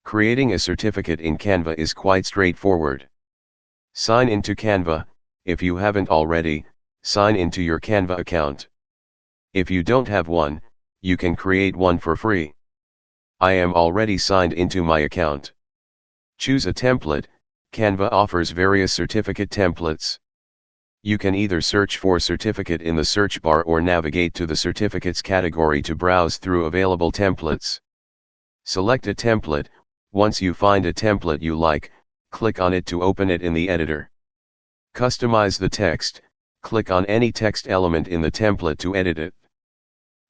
Creating a certificate in Canva is quite straightforward. Sign into Canva. If you haven't already, sign into your Canva account. If you don't have one, you can create one for free. I am already signed into my account. Choose a template. Canva offers various certificate templates. You can either search for certificate in the search bar or navigate to the certificates category to browse through available templates. Select a template. Once you find a template you like, click on it to open it in the editor. Customize the text. Click on any text element in the template to edit it.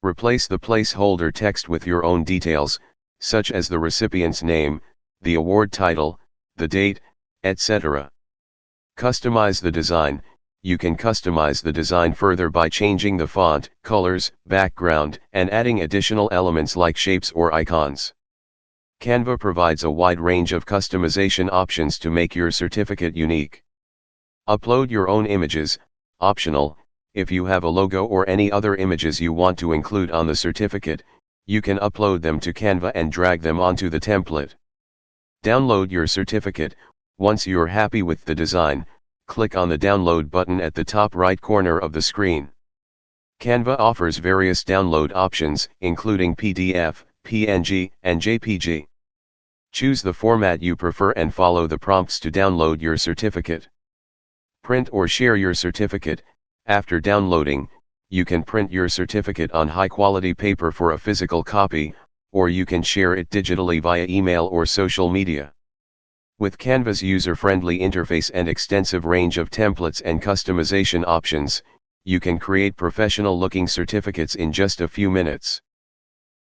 Replace the placeholder text with your own details, such as the recipient's name, the award title, the date, etc. Customize the design. You can customize the design further by changing the font, colors, background, and adding additional elements like shapes or icons. Canva provides a wide range of customization options to make your certificate unique. Upload your own images, optional. If you have a logo or any other images you want to include on the certificate, you can upload them to Canva and drag them onto the template. Download your certificate. Once you're happy with the design, click on the download button at the top right corner of the screen. Canva offers various download options, including PDF, PNG, and JPG. Choose the format you prefer and follow the prompts to download your certificate. Print or share your certificate. After downloading, you can print your certificate on high-quality paper for a physical copy, or you can share it digitally via email or social media. With Canva's user-friendly interface and extensive range of templates and customization options, you can create professional-looking certificates in just a few minutes.